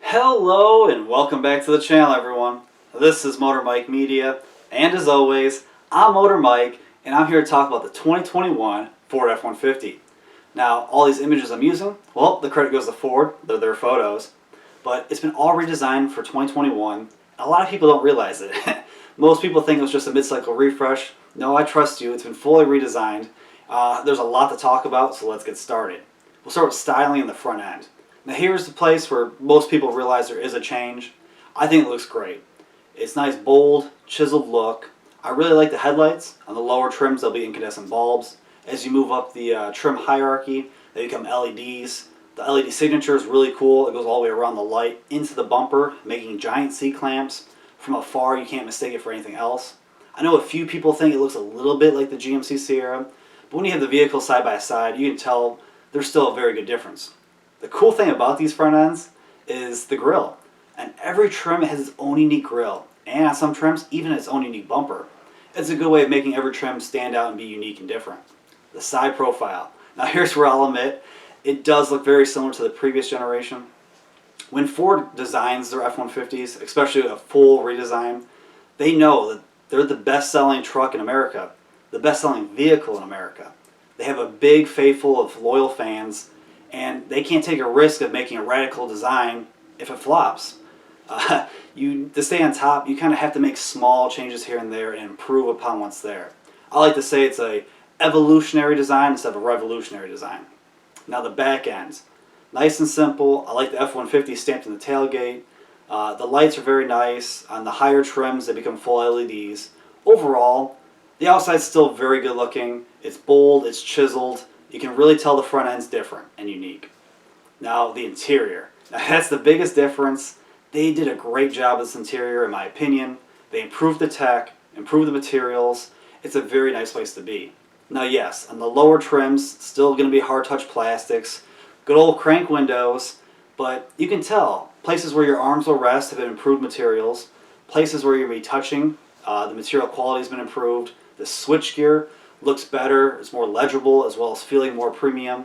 Hello and welcome back to the channel, everyone. This is Motor Mike Media, and as always, I'm Motor Mike, and I'm here to talk about the 2021 Ford F-150. Now, all these images I'm using, well, the credit goes to Ford, they're their photos, but it's been all redesigned for 2021, and a lot of people don't realize it. Most people think it was just a mid-cycle refresh. No, I trust you, it's been fully redesigned. There's a lot to talk about, so let's get started. We'll start with styling in the front end. Now here's the place where most people realize there is a change. I think it looks great. It's nice, bold, chiseled look. I really like the headlights. On the lower trims, they'll be incandescent bulbs. As you move up the trim hierarchy, they become LEDs. The LED signature is really cool. It goes all the way around the light into the bumper, making giant C-clamps. From afar, you can't mistake it for anything else. I know a few people think it looks a little bit like the GMC Sierra, but when you have the vehicles side by side, you can tell there's still a very good difference. The cool thing about these front ends is the grille. And every trim has its own unique grille. And on some trims, even its own unique bumper. It's a good way of making every trim stand out and be unique and different. The side profile. Now here's where I'll admit, it does look very similar to the previous generation. When Ford designs their F-150s, especially a full redesign, they know that they're the best-selling truck in America, the best-selling vehicle in America. They have a big faithful of loyal fans, and they can't take a risk of making a radical design if it flops. To stay on top, you kind of have to make small changes here and there and improve upon what's there. I like to say it's a evolutionary design instead of a revolutionary design. Now the back end, nice and simple. I like the F-150 stamped in the tailgate. The lights are very nice. On the higher trims, they become full LEDs. Overall, the outside's still very good looking. It's bold, it's chiseled. You can really tell the front end's different and unique. Now the interior. Now that's the biggest difference. They did a great job with this interior in my opinion. They improved the tech, improved the materials. It's a very nice place to be. Now yes, on the lower trims, still going to be hard touch plastics, good old crank windows, but you can tell places where your arms will rest have been improved materials, places where you're going to be touching, the material quality has been improved, the switchgear looks better, it's more legible as well as feeling more premium,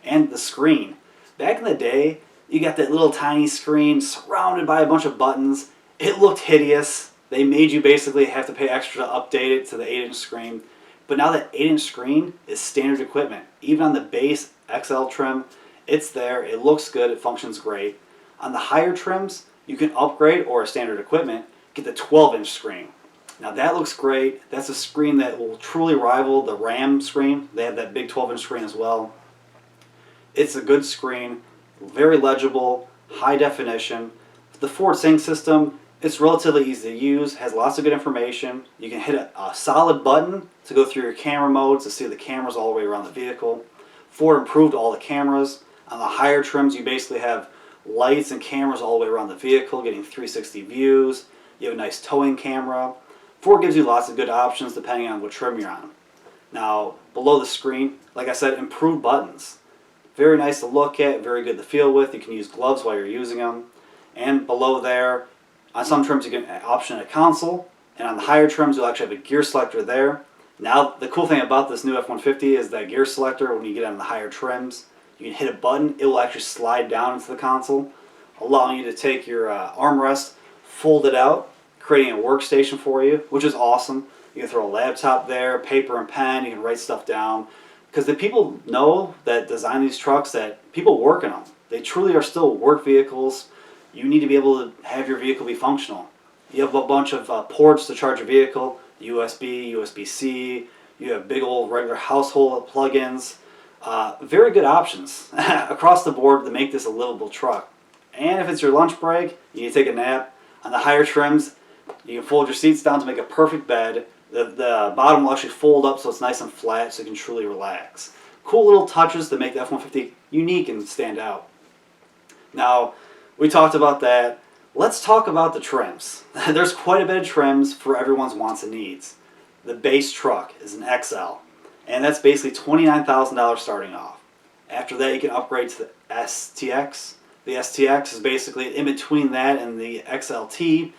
and the screen. Back in the day, you got that little tiny screen surrounded by a bunch of buttons. It looked hideous. They made you basically have to pay extra to update it to the 8-inch screen. But now that 8-inch screen is standard equipment. Even on the base XL trim, it's there, it looks good, it functions great. On the higher trims, you can upgrade or standard equipment, get the 12-inch screen. Now that looks great. That's a screen that will truly rival the Ram screen. They have that big 12-inch screen as well. It's a good screen, very legible, high definition. The Ford Sync system, it's relatively easy to use, has lots of good information. You can hit a solid button to go through your camera modes to see the cameras all the way around the vehicle. Ford improved all the cameras. On the higher trims, you basically have lights and cameras all the way around the vehicle, getting 360 views. You have a nice towing camera. Ford gives you lots of good options depending on what trim you're on. Now, below the screen, like I said, improved buttons. Very nice to look at, very good to feel with. You can use gloves while you're using them. And below there, on some trims you can option a console, and on the higher trims you'll actually have a gear selector there. Now, the cool thing about this new F-150 is that gear selector, when you get on the higher trims, you can hit a button, it will actually slide down into the console, allowing you to take your armrest, fold it out, creating a workstation for you, which is awesome. You can throw a laptop there, paper and pen, you can write stuff down. Because the people know that design these trucks that people work in them. They truly are still work vehicles. You need to be able to have your vehicle be functional. You have a bunch of ports to charge your vehicle, USB, USB-C, you have big old regular household plug-ins. Very good options across the board to make this a livable truck. And if it's your lunch break, you need to take a nap. On the higher trims, you can fold your seats down to make a perfect bed. The bottom will actually fold up so it's nice and flat so you can truly relax. Cool little touches to make the F-150 unique and stand out. Now, we talked about that. Let's talk about the trims. There's quite a bit of trims for everyone's wants and needs. The base truck is an XL, and that's basically $29,000 starting off. After that, you can upgrade to the STX. The STX is basically in between that and the XLT.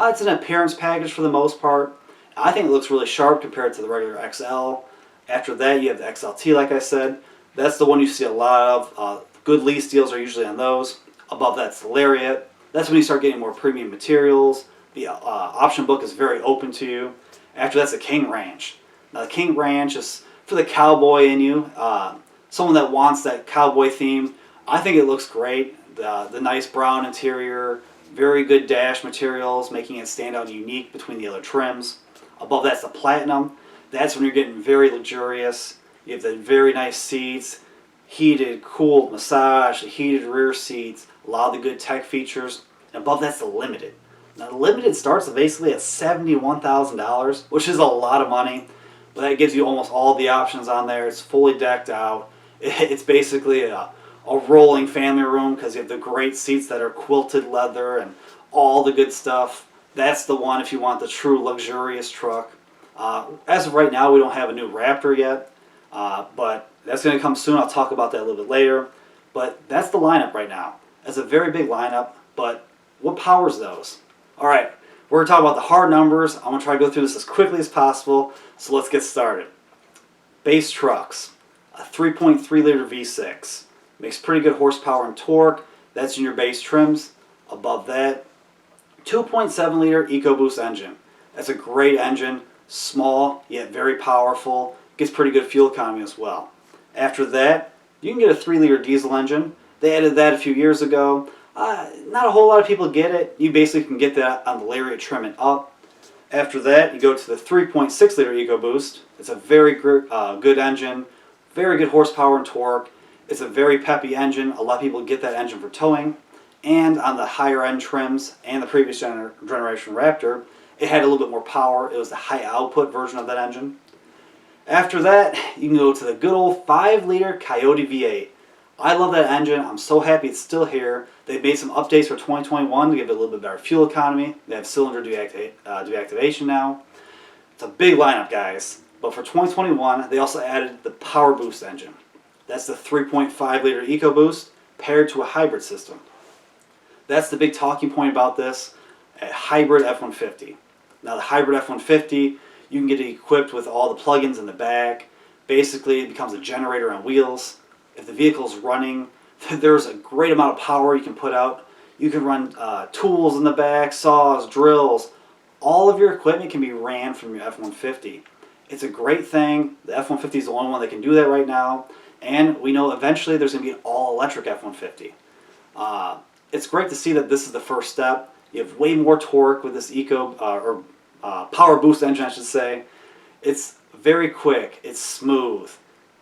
It's an appearance package for the most part. I think it looks really sharp compared to the regular XL. After that, you have the XLT, like I said. That's the one you see a lot of. Good lease deals are usually on those. Above that's the Lariat. That's when you start getting more premium materials. The option book is very open to you. After that's the King Ranch. Now the King Ranch is for the cowboy in you. Someone that wants that cowboy theme. I think it looks great. The nice brown interior, very good dash materials, making it stand out and unique between the other trims. Above that's the Platinum. That's when you're getting very luxurious. You have the very nice seats, heated, cooled, massage, heated rear seats, a lot of the good tech features. And above that's the Limited. Now the Limited starts basically at $71,000, which is a lot of money, but that gives you almost all the options on there. It's fully decked out. It's basically a rolling family room because you have the great seats that are quilted leather and all the good stuff. That's the one if you want the true luxurious truck. As of right now, we don't have a new Raptor yet, but that's going to come soon. I'll talk about that a little bit later. But that's the lineup right now. It's a very big lineup, but what powers those? All right, we're going to talk about the hard numbers. I'm going to try to go through this as quickly as possible, so let's get started. Base trucks, a 3.3 liter V6. Makes pretty good horsepower and torque. That's in your base trims. Above that, 2.7 liter EcoBoost engine. That's a great engine, small yet very powerful. Gets pretty good fuel economy as well. After that, you can get a 3 liter diesel engine. They added that a few years ago. Not a whole lot of people get it. You basically can get that on the Lariat trim and up. After that, you go to the 3.6 liter EcoBoost. It's a very good engine, very good horsepower and torque. It's a very peppy engine. A lot of people get that engine for towing. And on the higher end trims and the previous generation Raptor, it had a little bit more power. It was the high output version of that engine. After that, you can go to the good old 5 liter Coyote V8. I love that engine. I'm so happy it's still here. They've made some updates for 2021 to give it a little bit better fuel economy. They have cylinder deactivation now. It's a big lineup, guys. But for 2021, they also added the PowerBoost engine. That's the 3.5 liter EcoBoost paired to a hybrid system. That's the big talking point about this, a hybrid F-150. Now the hybrid F-150, you can get it equipped with all the plugins in the back. Basically, it becomes a generator on wheels. If the vehicle's running, there's a great amount of power you can put out. You can run tools in the back, saws, drills. All of your equipment can be ran from your F-150. It's a great thing. The F-150 is the only one that can do that right now. And we know eventually there's going to be an all-electric F-150. It's great to see that this is the first step. You have way more torque with this PowerBoost engine, I should say. It's very quick. It's smooth.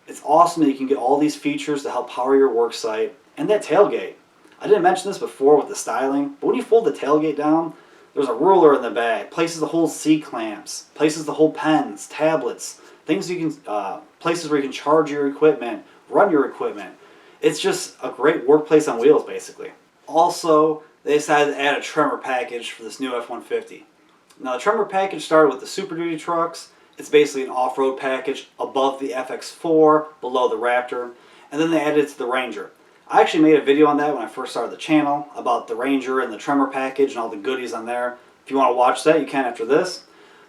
It's awesome that you can get all these features to help power your work site. And that tailgate. I didn't mention this before with the styling, but when you fold the tailgate down, there's a ruler in the back, places to hold C-clamps, places to hold pens, tablets, things you can, places where you can charge your equipment, run your equipment. It's just a great workplace on wheels, basically. Also, they decided to add a Tremor package for this new F-150. Now, the Tremor package started with the Super Duty trucks. It's basically an off-road package above the FX4, below the Raptor, and then they added it to the Ranger. I actually made a video on that when I first started the channel about the Ranger and the Tremor package and all the goodies on there. If you want to watch that, you can after this.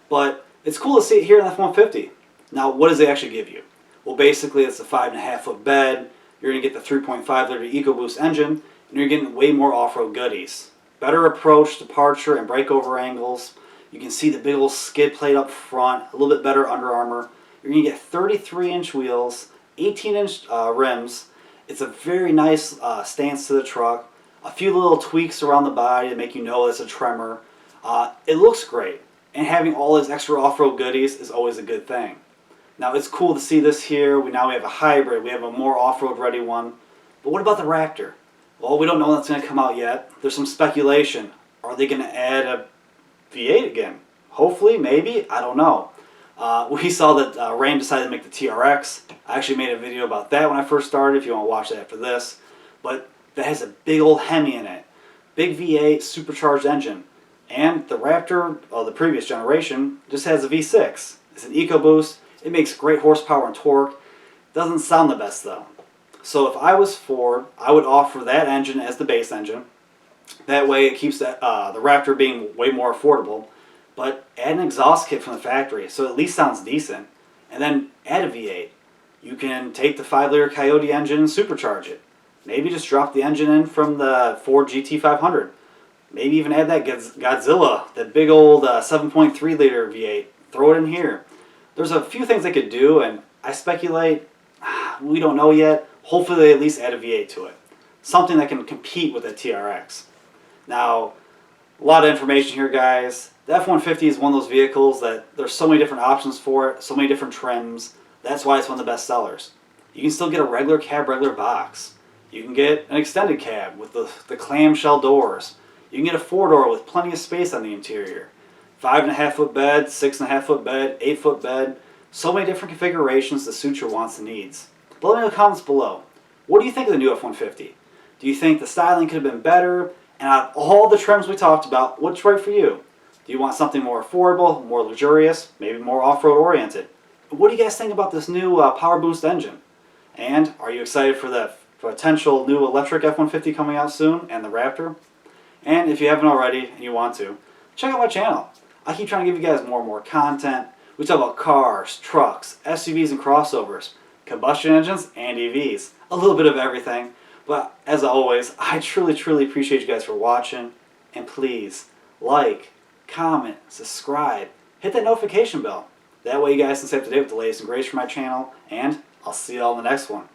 But it's cool to see it here in the F-150. Now, what does it actually give you? Well, basically, it's a 5.5 foot bed. You're going to get the 3.5 liter EcoBoost engine, and you're getting way more off-road goodies. Better approach, departure, and breakover angles. You can see the big old skid plate up front, a little bit better Under Armour. You're going to get 33-inch wheels, 18-inch rims. It's a very nice stance to the truck. A few little tweaks around the body to make you know it's a Tremor. It looks great, and having all these extra off-road goodies is always a good thing. Now, it's cool to see this here. Now we have a hybrid. We have a more off-road ready one. But what about the Raptor? Well, we don't know when that's going to come out yet. There's some speculation. Are they going to add a V8 again? Hopefully, maybe. I don't know. We saw that Ram decided to make the TRX. I actually made a video about that when I first started, if you want to watch that after this. But that has a big old Hemi in it. Big V8 supercharged engine. And the Raptor, the previous generation, just has a V6. It's an EcoBoost. It makes great horsepower and torque. Doesn't sound the best though. So if I was Ford, I would offer that engine as the base engine. That way it keeps the Raptor being way more affordable. But add an exhaust kit from the factory so it at least sounds decent. and then add a V8. You can take the 5-liter Coyote engine and supercharge it. Maybe just drop the engine in from the Ford GT500. Maybe even add that Godzilla, that big old 7.3 liter V8. Throw it in here. There's a few things they could do, and I speculate, we don't know yet. Hopefully they at least add a V8 to it. Something that can compete with a TRX. Now, a lot of information here, guys. The F-150 is one of those vehicles that there's so many different options for it, so many different trims. That's why it's one of the best sellers. You can still get a regular cab, regular box. You can get an extended cab with the clamshell doors. You can get a 4-door with plenty of space on the interior. 5.5-foot bed, 6.5-foot bed, 8-foot bed. So many different configurations to suit your wants and needs. But let me know in the comments below. What do you think of the new F-150? Do you think the styling could have been better? And out of all the trims we talked about, what's right for you? Do you want something more affordable, more luxurious, maybe more off-road oriented? What do you guys think about this new PowerBoost engine? And are you excited for the potential new electric F-150 coming out soon and the Raptor? And if you haven't already and you want to, check out my channel. I keep trying to give you guys more and more content. We talk about cars, trucks, SUVs and crossovers, combustion engines and EVs. A little bit of everything. But as always, I truly appreciate you guys for watching. And please, like, comment, subscribe, hit that notification bell. That way you guys can stay up to date with the latest and greatest from my channel. And I'll see you all in the next one.